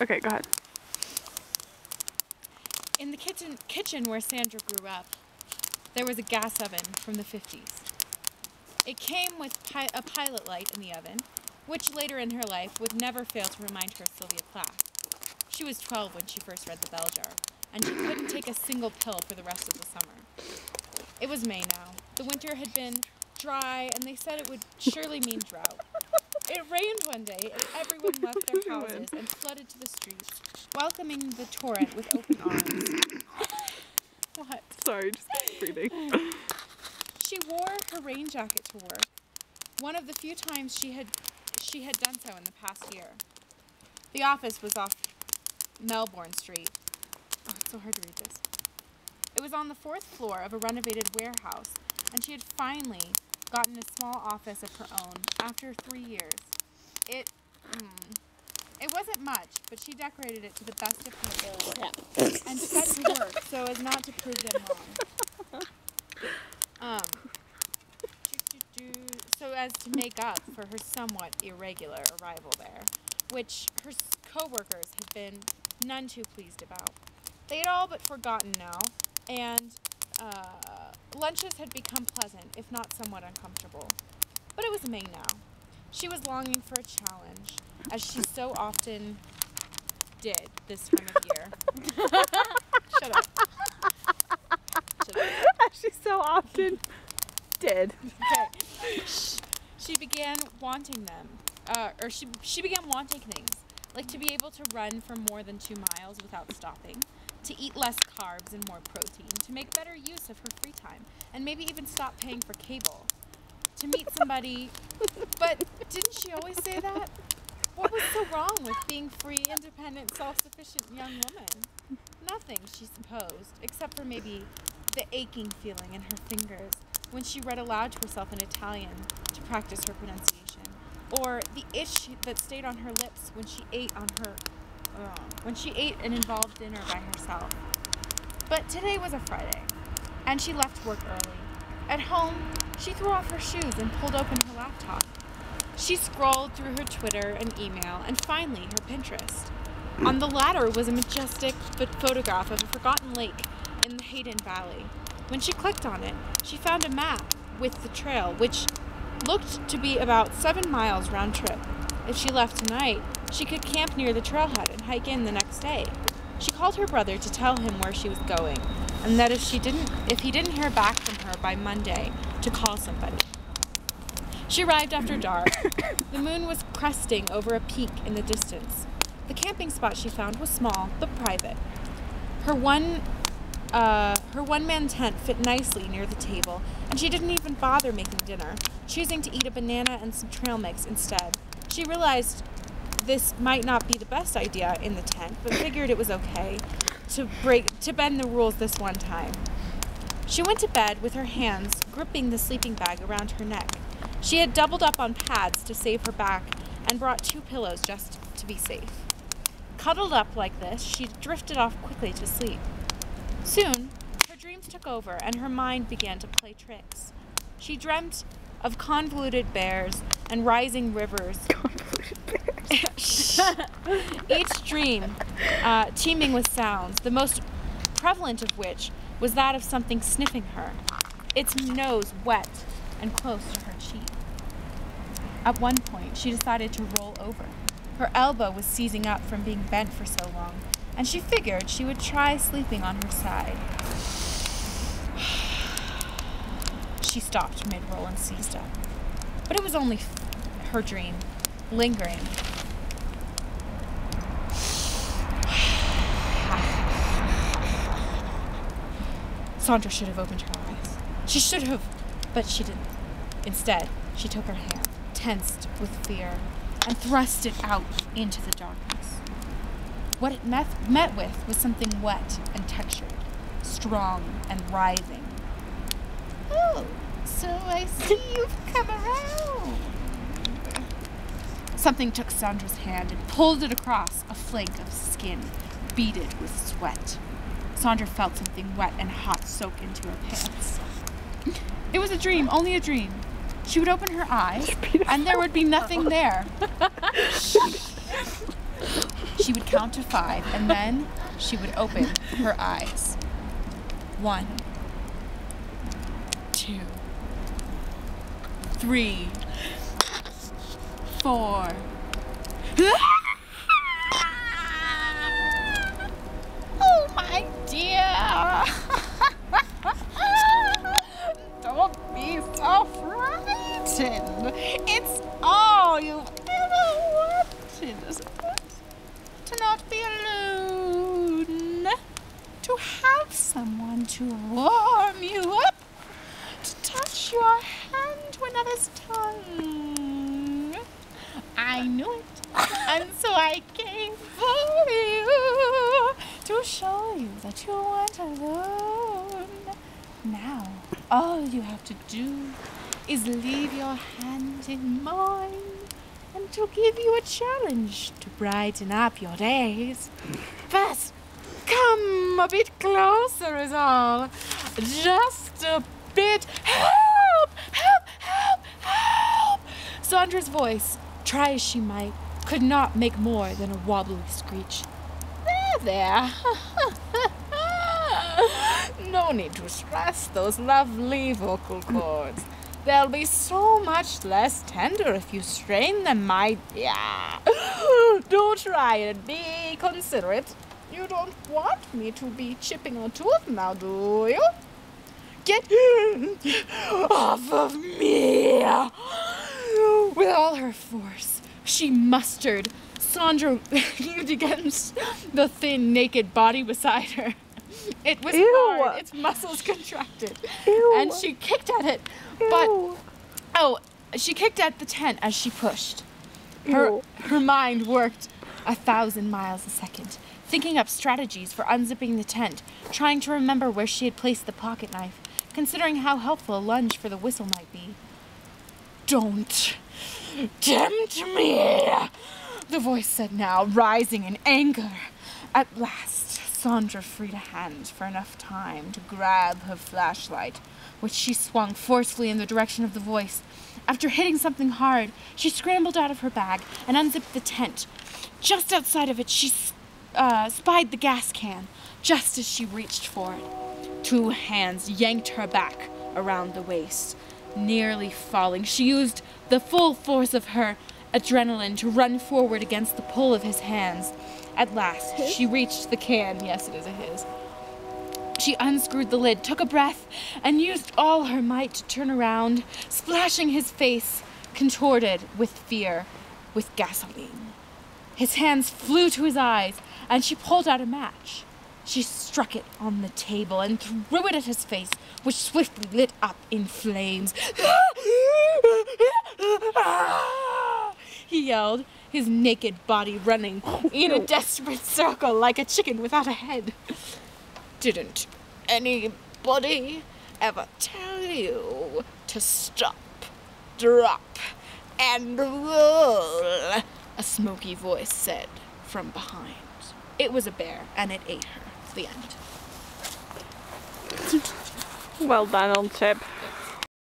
Okay, go ahead. In the kitchen where Sandra grew up, there was a gas oven from the 50s. It came with a pilot light in the oven, which later in her life would never fail to remind her of Sylvia Plath. She was 12 when she first read The Bell Jar, and she couldn't take a single pill for the rest of the summer. It was May now. The winter had been dry, and they said it would surely mean drought. It rained one day, and everyone left their houses and flooded to the streets, welcoming the torrent with open arms. What? Sorry, just breathing. She wore her rain jacket to work, one of the few times she had done so in the past year. The office was off Melbourne Street. Oh, it's so hard to read this. It was on the 4th floor of a renovated warehouse, and she had finally gotten a small office of her own after 3 years. It wasn't much, but she decorated it to the best of her ability and set to work so as not to prove them wrong. So as to make up for her somewhat irregular arrival there, which her co-workers had been none too pleased about. They had all but forgotten now, and lunches had become pleasant, if not somewhat uncomfortable. But it was May now. She was longing for a challenge, as she so often did this time of year. Shut up. Shut up. As she so often did. Okay. She began wanting them, she began wanting things, like to be able to run for more than 2 miles without stopping, to eat less carbs and more protein, to make better use of her free time, and maybe even stop paying for cable, to meet somebody. But didn't she always say that? What was so wrong with being free, independent, self-sufficient young woman? Nothing, she supposed, except for maybe the aching feeling in her fingers when she read aloud to herself in Italian to practice her pronunciation, or the itch that stayed on her lips when she ate an involved dinner by herself. But today was a Friday, and she left work early. At home, she threw off her shoes and pulled open her laptop. She scrolled through her Twitter and email, and finally her Pinterest. On the latter was a majestic photograph of a forgotten lake in the Hayden Valley. When she clicked on it, she found a map with the trail, which looked to be about 7 miles round trip. If she left tonight, she could camp near the trailhead and hike in the next day. She called her brother to tell him where she was going, and that if he didn't hear back from her by Monday, to call somebody. She arrived after dark. The moon was cresting over a peak in the distance. The camping spot she found was small, but private. Her one-man tent fit nicely near the table, and she didn't even bother making dinner, choosing to eat a banana and some trail mix instead. She realized this might not be the best idea in the tent, but figured it was okay to bend the rules this one time. She went to bed with her hands gripping the sleeping bag around her neck. She had doubled up on pads to save her back and brought 2 pillows just to be safe. Cuddled up like this, she drifted off quickly to sleep. Soon, her dreams took over and her mind began to play tricks. She dreamt of convoluted bears and rising rivers. Convoluted bears. Each dream teeming with sounds, the most prevalent of which was that of something sniffing her, its nose wet and close to her cheek. At one point, she decided to roll over. Her elbow was seizing up from being bent for so long, and she figured she would try sleeping on her side. She stopped mid-roll and seized up. But it was only her dream, lingering. Sandra should have opened her eyes. She should have, but she didn't. Instead, she took her hand, tensed with fear, and thrust it out into the darkness. What it met with was something wet and textured, strong and writhing. Oh, so I see you've come around. Something took Sandra's hand and pulled it across a flank of skin, beaded with sweat. Sandra felt something wet and hot soak into her pants. It was a dream, only a dream. She would open her eyes, and there would be nothing there. She She would count to 5, and then she would open her eyes. 1, 2, 3, 4. Oh, my dear. Don't be so frightened. It's all you've ever wanted, isn't it? To not be alone. To have someone to warm you up. To touch your hand to another's tongue. I knew it. And so I came for you. To show you that you weren't alone. Now, all you have to do is leave your hand in mine and to give you a challenge to brighten up your days. First, come a bit closer is all. Just a bit. Help! Help! Help! Help! Sandra's voice, try as she might, could not make more than a wobbly screech. There. No need to stress those lovely vocal cords. They'll be so much less tender if you strain them, my dear. Don't try it. Be considerate. You don't want me to be chipping a tooth now, do you? Get off of me! With all her force, she mustered. Sandra heaved against the thin, naked body beside her. It was hard. Its muscles contracted. And she kicked at it. She kicked at the tent as she pushed. Her mind worked 1,000 miles a second, thinking up strategies for unzipping the tent, trying to remember where she had placed the pocket knife, considering how helpful a lunge for the whistle might be. Don't tempt me, the voice said now, rising in anger. At last, Sandra freed a hand for enough time to grab her flashlight, which she swung forcefully in the direction of the voice. After hitting something hard, she scrambled out of her bag and unzipped the tent. Just outside of it, she spied the gas can, just as she reached for it. 2 hands yanked her back around the waist. Nearly falling, she used the full force of her adrenaline to run forward against the pull of his hands. At last, she reached the can. Yes, it is a his. She unscrewed the lid, took a breath, and used all her might to turn around, splashing his face, contorted with fear, with gasoline. His hands flew to his eyes, and she pulled out a match. She struck it on the table and threw it at his face, which swiftly lit up in flames. He yelled, his naked body running in a desperate circle like a chicken without a head. Didn't anybody ever tell you to stop, drop, and roll? A smoky voice said from behind. It was a bear, and it ate her. The end. Well done, old chip.